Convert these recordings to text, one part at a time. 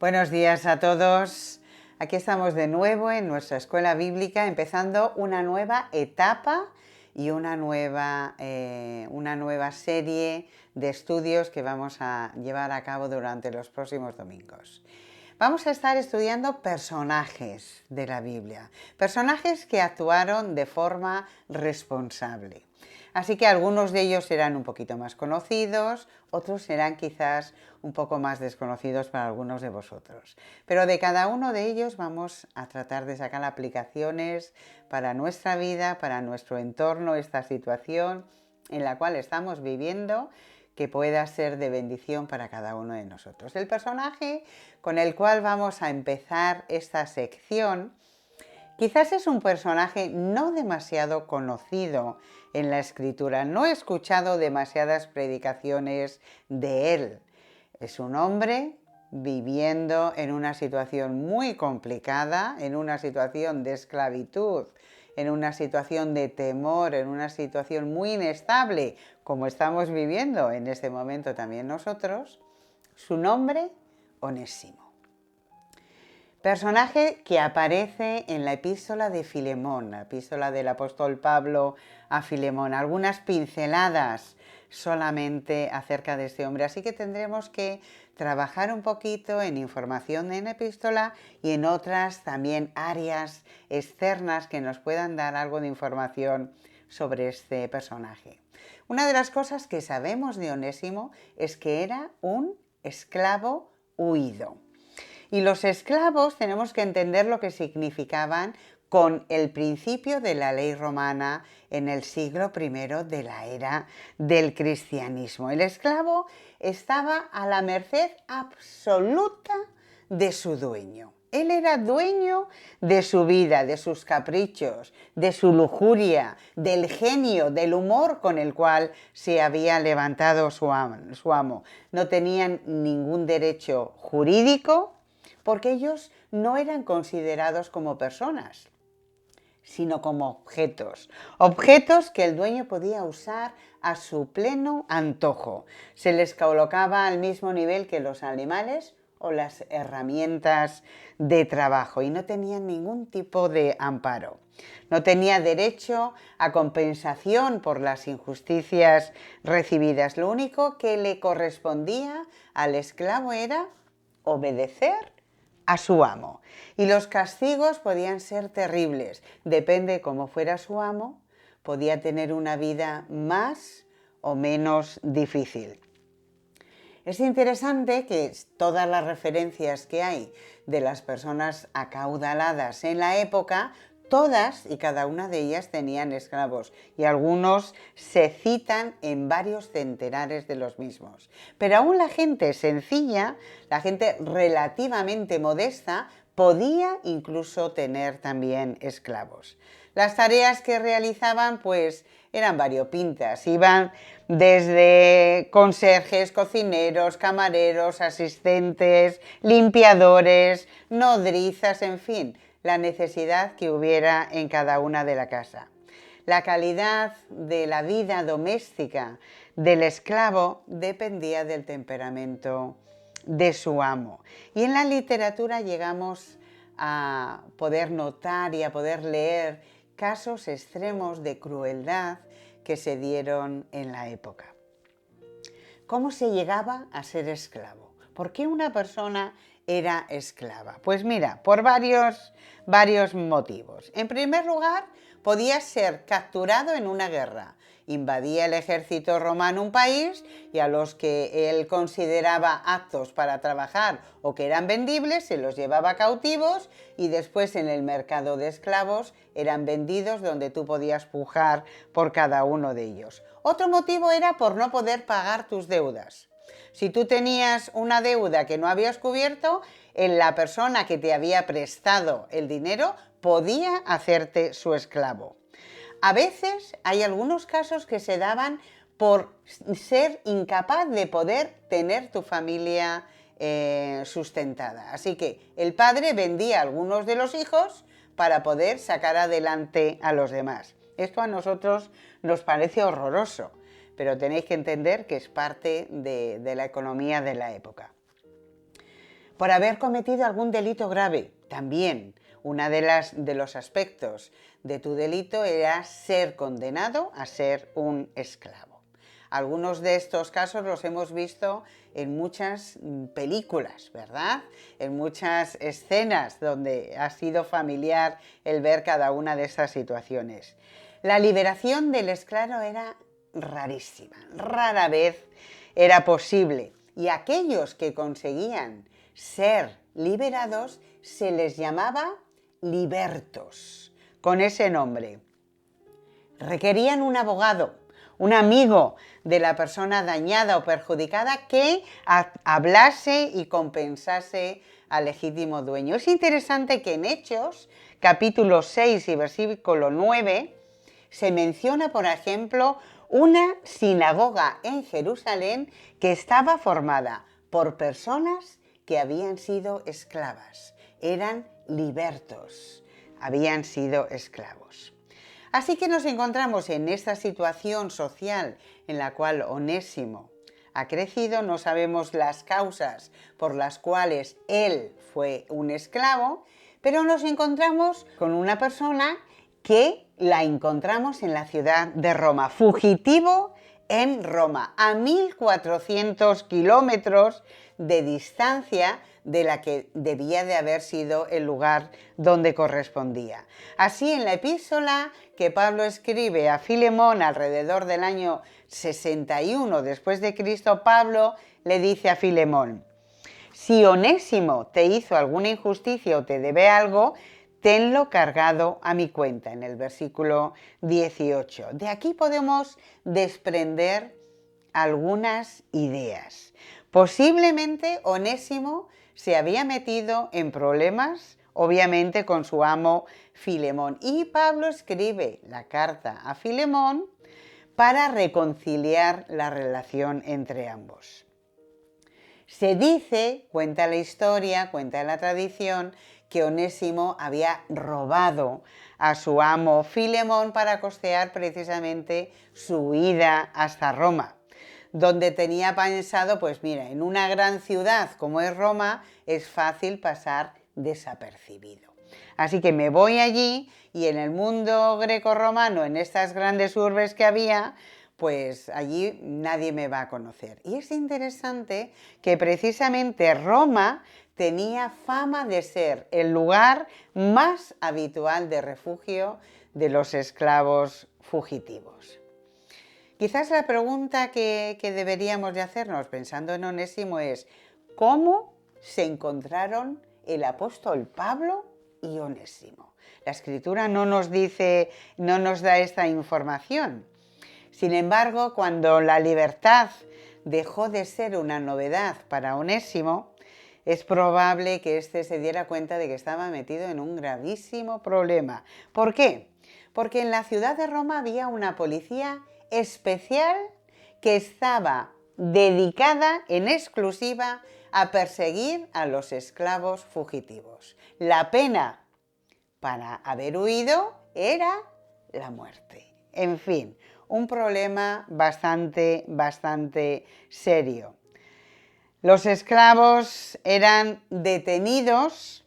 Buenos días a todos. Aquí estamos de nuevo en nuestra escuela bíblica, empezando una nueva etapa y una nueva serie de estudios que vamos a llevar a cabo durante los próximos domingos. Vamos a estar estudiando personajes de la Biblia, personajes que actuaron de forma responsable. Así que algunos de ellos serán un poquito más conocidos, otros serán quizás un poco más desconocidos para algunos de vosotros. Pero de cada uno de ellos vamos a tratar de sacar aplicaciones para nuestra vida, para nuestro entorno, esta situación en la cual estamos viviendo, que pueda ser de bendición para cada uno de nosotros. El personaje con el cual vamos a empezar esta sección quizás es un personaje no demasiado conocido en la Escritura. No he escuchado demasiadas predicaciones de él. Es un hombre viviendo en una situación muy complicada, en una situación de esclavitud, en una situación de temor, en una situación muy inestable, como estamos viviendo en este momento también nosotros. Su nombre, Onésimo. Personaje que aparece en la epístola de Filemón, la epístola del apóstol Pablo a Filemón. Algunas pinceladas solamente acerca de este hombre, así que tendremos que trabajar un poquito en información en epístola y en otras también áreas externas que nos puedan dar algo de información sobre este personaje. Una de las cosas que sabemos de Onésimo es que era un esclavo huido. Y los esclavos tenemos que entender lo que significaban con el principio de la ley romana en el siglo I de la era del cristianismo. El esclavo estaba a la merced absoluta de su dueño. Él era dueño de su vida, de sus caprichos, de su lujuria, del genio, del humor con el cual se había levantado su amo. No tenían ningún derecho jurídico, porque ellos no eran considerados como personas, sino como objetos. Objetos que el dueño podía usar a su pleno antojo. Se les colocaba al mismo nivel que los animales o las herramientas de trabajo y no tenían ningún tipo de amparo. No tenía derecho a compensación por las injusticias recibidas. Lo único que le correspondía al esclavo era obedecer a su amo. Y los castigos podían ser terribles. Depende de cómo fuera su amo, podía tener una vida más o menos difícil. Es interesante que todas las referencias que hay de las personas acaudaladas en la época, todas y cada una de ellas tenían esclavos y algunos se citan en varios centenares de los mismos. Pero aún la gente sencilla, la gente relativamente modesta, podía incluso tener también esclavos. Las tareas que realizaban pues eran variopintas, iban desde conserjes, cocineros, camareros, asistentes, limpiadores, nodrizas, en fin, la necesidad que hubiera en cada una de la casa. La calidad de la vida doméstica del esclavo dependía del temperamento de su amo. Y en la literatura llegamos a poder notar y a poder leer casos extremos de crueldad que se dieron en la época. ¿Cómo se llegaba a ser esclavo? ¿Por qué una persona era esclava? Pues mira, por varios motivos. En primer lugar, podía ser capturado en una guerra. Invadía el ejército romano un país y a los que él consideraba aptos para trabajar o que eran vendibles se los llevaba cautivos y después en el mercado de esclavos eran vendidos donde tú podías pujar por cada uno de ellos. Otro motivo era por no poder pagar tus deudas. Si tú tenías una deuda que no habías cubierto, la persona que te había prestado el dinero podía hacerte su esclavo. A veces hay algunos casos que se daban por ser incapaz de poder tener tu familia sustentada. Así que el padre vendía a algunos de los hijos para poder sacar adelante a los demás. Esto a nosotros nos parece horroroso, pero tenéis que entender que es parte de la economía de la época. por haber cometido algún delito grave. También uno de los aspectos de tu delito era ser condenado a ser un esclavo. Algunos de estos casos los hemos visto en muchas películas, ¿verdad? En muchas escenas donde ha sido familiar el ver cada una de estas situaciones. La liberación del esclavo era rarísima, rara vez era posible, y aquellos que conseguían ser liberados se les llamaba libertos, con ese nombre. Requerían un abogado, un amigo de la persona dañada o perjudicada que hablase y compensase al legítimo dueño. Es interesante que en Hechos, capítulo 6 y versículo 9, se menciona, por ejemplo, una sinagoga en Jerusalén que estaba formada por personas que habían sido esclavas, eran libertos, habían sido esclavos. Así que nos encontramos en esta situación social en la cual Onésimo ha crecido, no sabemos las causas por las cuales él fue un esclavo, pero nos encontramos con una persona que la encontramos en la ciudad de Roma, fugitivo en Roma, a 1400 kilómetros de distancia de la que debía de haber sido el lugar donde correspondía. Así, en la epístola que Pablo escribe a Filemón alrededor del año 61 después de Cristo, Pablo le dice a Filemón: si Onésimo te hizo alguna injusticia o te debe algo, tenlo cargado a mi cuenta, en el versículo 18. De aquí podemos desprender algunas ideas. Posiblemente Onésimo se había metido en problemas, obviamente, con su amo Filemón. Y Pablo escribe la carta a Filemón para reconciliar la relación entre ambos. Se dice, cuenta la historia, cuenta la tradición, que Onésimo había robado a su amo Filemón para costear precisamente su huida hasta Roma, donde tenía pensado, pues mira, en una gran ciudad como es Roma es fácil pasar desapercibido. Así que me voy allí y en el mundo grecorromano, en estas grandes urbes que había, pues allí nadie me va a conocer. Y es interesante que precisamente Roma tenía fama de ser el lugar más habitual de refugio de los esclavos fugitivos. Quizás la pregunta que deberíamos de hacernos pensando en Onésimo es: ¿cómo se encontraron el apóstol Pablo y Onésimo? La Escritura no nos dice, no nos da esta información. Sin embargo, cuando la libertad dejó de ser una novedad para Onésimo, es probable que éste se diera cuenta de que estaba metido en un gravísimo problema. ¿Por qué? Porque en la ciudad de Roma había una policía especial que estaba dedicada en exclusiva a perseguir a los esclavos fugitivos. La pena para haber huido era la muerte. En fin, un problema bastante serio. Los esclavos eran detenidos,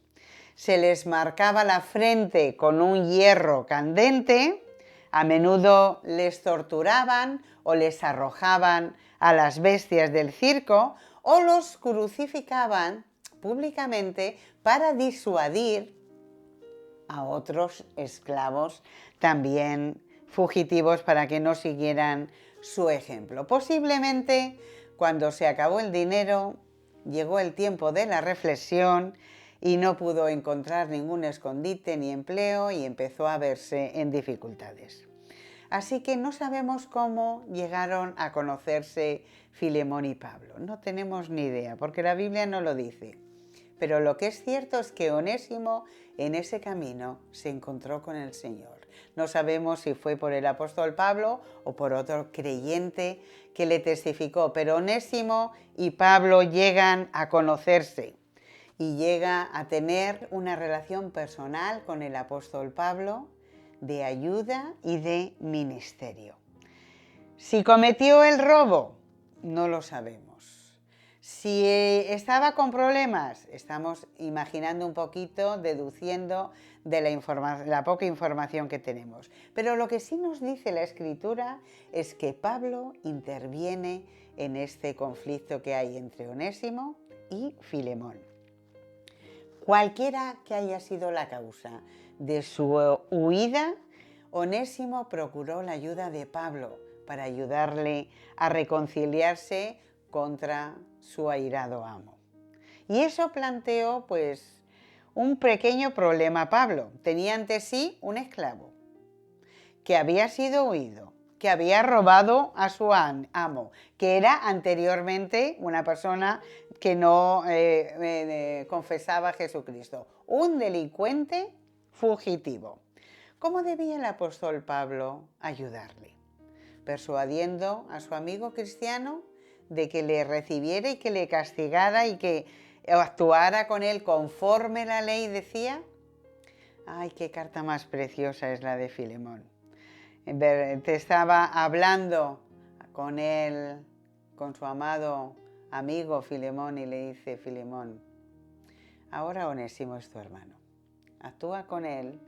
se les marcaba la frente con un hierro candente, a menudo les torturaban o les arrojaban a las bestias del circo o los crucificaban públicamente para disuadir a otros esclavos también fugitivos para que no siguieran su ejemplo. Posiblemente, cuando se acabó el dinero, llegó el tiempo de la reflexión y no pudo encontrar ningún escondite ni empleo y empezó a verse en dificultades. Así que no sabemos cómo llegaron a conocerse Filemón y Pablo. No tenemos ni idea, porque la Biblia no lo dice. Pero lo que es cierto es que Onésimo en ese camino se encontró con el Señor. No sabemos si fue por el apóstol Pablo o por otro creyente que le testificó, pero Onésimo y Pablo llegan a conocerse y llega a tener una relación personal con el apóstol Pablo de ayuda y de ministerio. Si cometió el robo, no lo sabemos. Si estaba con problemas, estamos imaginando un poquito, deduciendo de la poca información que tenemos. Pero lo que sí nos dice la Escritura es que Pablo interviene en este conflicto que hay entre Onésimo y Filemón. Cualquiera que haya sido la causa de su huida, Onésimo procuró la ayuda de Pablo para ayudarle a reconciliarse contra su airado amo. Y eso planteó, pues, un pequeño problema a Pablo. Tenía ante sí un esclavo que había sido huido, que había robado a su amo, que era anteriormente una persona que no confesaba a Jesucristo, un delincuente fugitivo. ¿Cómo debía el apóstol Pablo ayudarle? Persuadiendo a su amigo cristiano de que le recibiera y que le castigara y que actuara con él conforme la ley decía. ¡Ay, qué carta más preciosa es la de Filemón! Te estaba hablando con él, con su amado amigo Filemón, y le dice: Filemón, ahora Onésimo es tu hermano. Actúa con él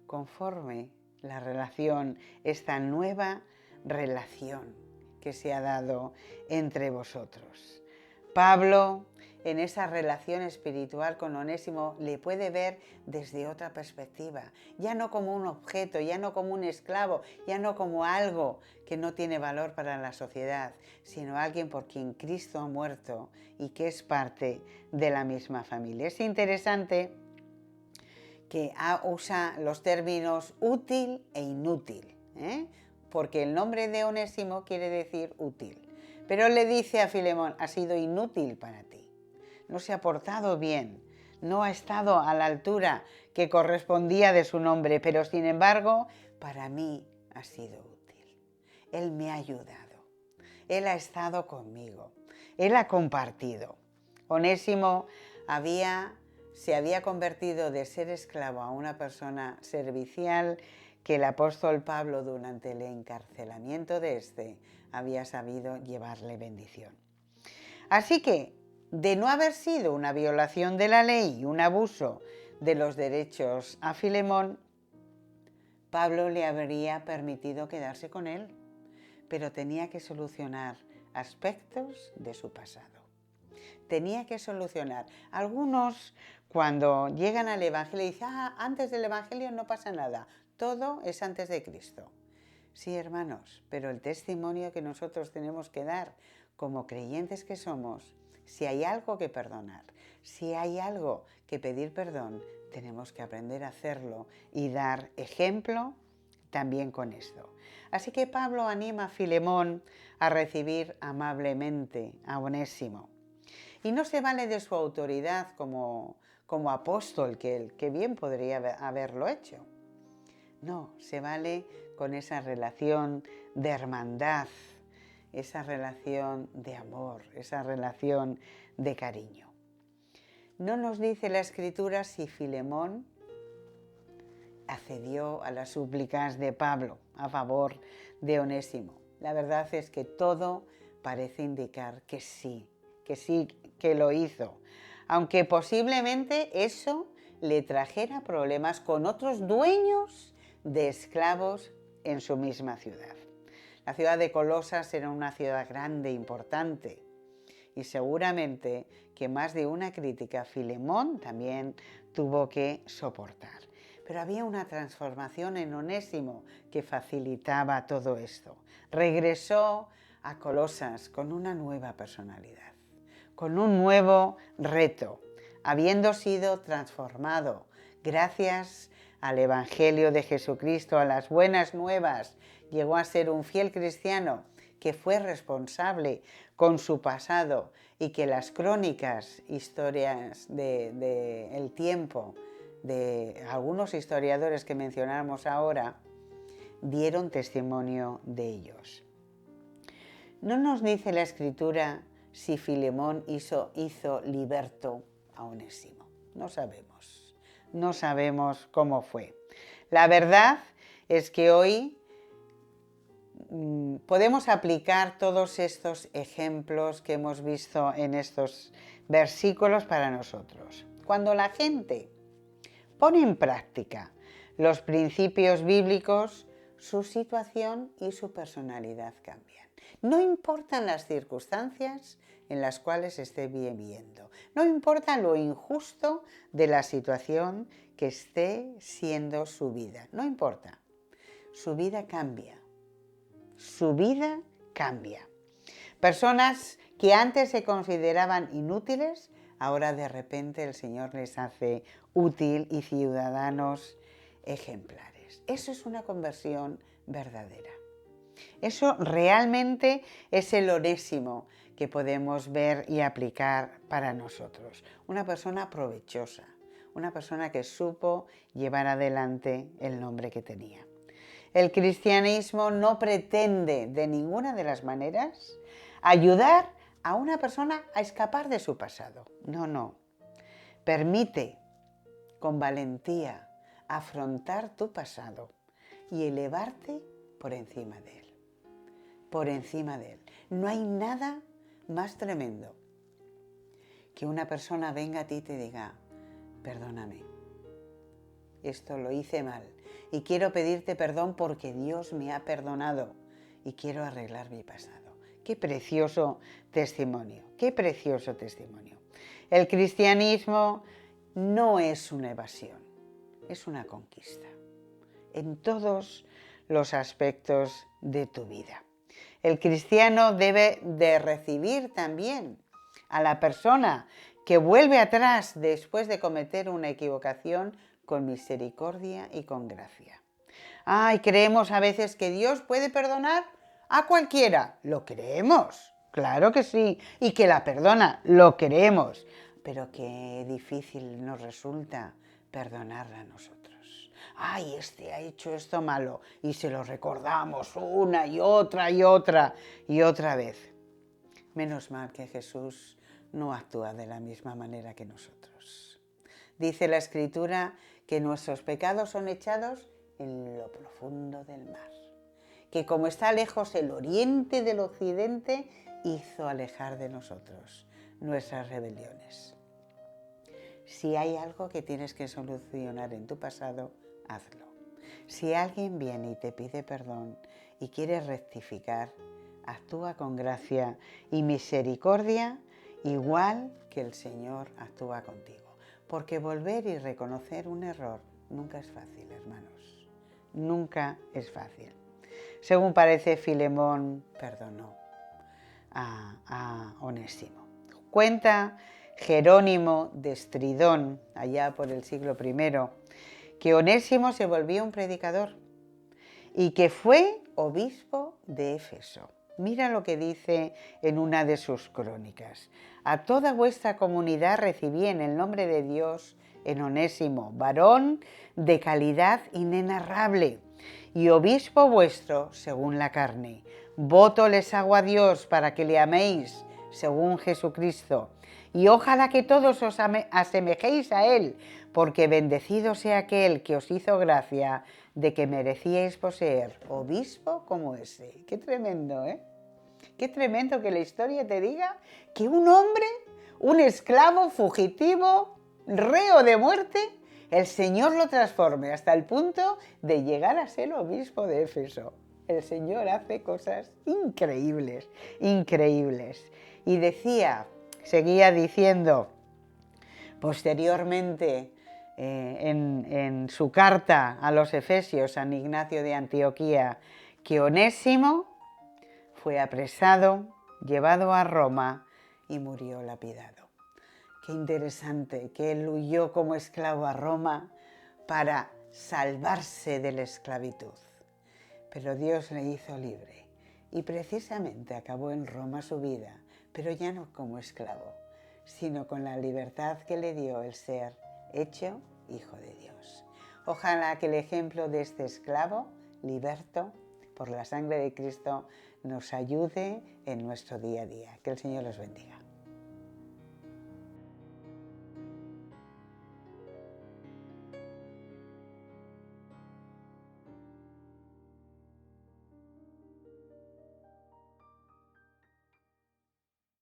conforme la relación, esta nueva relación que se ha dado entre vosotros. Pablo, en esa relación espiritual con Onésimo, le puede ver desde otra perspectiva, ya no como un objeto, ya no como un esclavo, ya no como algo que no tiene valor para la sociedad, sino alguien por quien Cristo ha muerto y que es parte de la misma familia. Es interesante que usa los términos útil e inútil, porque el nombre de Onésimo quiere decir útil. Pero le dice a Filemón: ha sido inútil para ti, no se ha portado bien, no ha estado a la altura que correspondía de su nombre, pero sin embargo, para mí ha sido útil. Él me ha ayudado, él ha estado conmigo, él ha compartido. Onésimo se había convertido de ser esclavo a una persona servicial que el apóstol Pablo, durante el encarcelamiento de este, había sabido llevarle bendición. Así que, de no haber sido una violación de la ley y un abuso de los derechos a Filemón, Pablo le habría permitido quedarse con él, pero tenía que solucionar aspectos de su pasado. Tenía que solucionar. Algunos, cuando llegan al Evangelio, dicen: antes del Evangelio no pasa nada, todo es antes de Cristo. Sí, hermanos, pero el testimonio que nosotros tenemos que dar como creyentes que somos, si hay algo que perdonar, si hay algo que pedir perdón, tenemos que aprender a hacerlo y dar ejemplo también con esto. Así que Pablo anima a Filemón a recibir amablemente a Onésimo. Y no se vale de su autoridad como apóstol, que bien podría haberlo hecho. No, se vale con esa relación de hermandad, esa relación de amor, esa relación de cariño. No nos dice la Escritura si Filemón accedió a las súplicas de Pablo a favor de Onésimo. La verdad es que todo parece indicar que sí, que lo hizo, aunque posiblemente eso le trajera problemas con otros dueños de esclavos en su misma ciudad. La ciudad de Colosas era una ciudad grande, importante, y seguramente que más de una crítica Filemón también tuvo que soportar. Pero había una transformación en Onésimo que facilitaba todo esto. Regresó a Colosas con una nueva personalidad, con un nuevo reto, habiendo sido transformado gracias al Evangelio de Jesucristo, a las buenas nuevas. Llegó a ser un fiel cristiano que fue responsable con su pasado y que las crónicas, historias del tiempo, de algunos historiadores que mencionamos ahora, dieron testimonio de ellos. No nos dice la Escritura si Filemón hizo liberto a Onésimo. No sabemos cómo fue. La verdad es que hoy podemos aplicar todos estos ejemplos que hemos visto en estos versículos para nosotros. Cuando la gente pone en práctica los principios bíblicos, su situación y su personalidad cambian. No importan las circunstancias en las cuales esté viviendo, no importa lo injusto de la situación que esté siendo su vida, no importa. Su vida cambia. Su vida cambia. Personas que antes se consideraban inútiles, ahora de repente el Señor les hace útil y ciudadanos ejemplares. Eso es una conversión verdadera. Eso realmente es el Onésimo que podemos ver y aplicar para nosotros. Una persona provechosa, una persona que supo llevar adelante el nombre que tenía. El cristianismo no pretende de ninguna de las maneras ayudar a una persona a escapar de su pasado. No. Permite con valentía afrontar tu pasado y elevarte por encima de él. Por encima de él. No hay nada más tremendo que una persona venga a ti y te diga: perdóname, esto lo hice mal y quiero pedirte perdón porque Dios me ha perdonado y quiero arreglar mi pasado. Qué precioso testimonio, qué precioso testimonio. El cristianismo no es una evasión, es una conquista en todos los aspectos de tu vida. El cristiano debe de recibir también a la persona que vuelve atrás después de cometer una equivocación con misericordia y con gracia. Creemos a veces que Dios puede perdonar a cualquiera. Lo creemos, claro que sí. Y que la perdona, lo creemos. Pero qué difícil nos resulta perdonarla a nosotros. Este ha hecho esto malo. Y se lo recordamos una y otra y otra y otra vez. Menos mal que Jesús no actúa de la misma manera que nosotros. Dice la Escritura que nuestros pecados son echados en lo profundo del mar, que como está lejos el oriente del occidente, hizo alejar de nosotros nuestras rebeliones. Si hay algo que tienes que solucionar en tu pasado, hazlo. Si alguien viene y te pide perdón y quiere rectificar, actúa con gracia y misericordia, igual que el Señor actúa contigo. Porque volver y reconocer un error nunca es fácil, hermanos. Nunca es fácil. Según parece, Filemón perdonó a Onésimo. Cuenta Jerónimo de Estridón, allá por el siglo I, que Onésimo se volvió un predicador y que fue obispo de Éfeso. Mira lo que dice en una de sus crónicas. A toda vuestra comunidad recibí en el nombre de Dios en Onésimo, varón de calidad inenarrable y obispo vuestro según la carne. Voto les hago a Dios para que le améis según Jesucristo. Y ojalá que todos os asemejéis a Él, porque bendecido sea aquel que os hizo gracia de que merecíais poseer obispo como ese. Qué tremendo, ¿eh? Qué tremendo que la historia te diga que un hombre, un esclavo fugitivo, reo de muerte, el Señor lo transforme hasta el punto de llegar a ser obispo de Éfeso. El Señor hace cosas increíbles, increíbles. Y seguía diciendo posteriormente en su carta a los Efesios, San Ignacio de Antioquía, que Onésimo fue apresado, llevado a Roma y murió lapidado. Qué interesante que él huyó como esclavo a Roma para salvarse de la esclavitud. Pero Dios le hizo libre y precisamente acabó en Roma su vida, pero ya no como esclavo, sino con la libertad que le dio el ser hecho hijo de Dios. Ojalá que el ejemplo de este esclavo, liberto por la sangre de Cristo, nos ayude en nuestro día a día. Que el Señor los bendiga.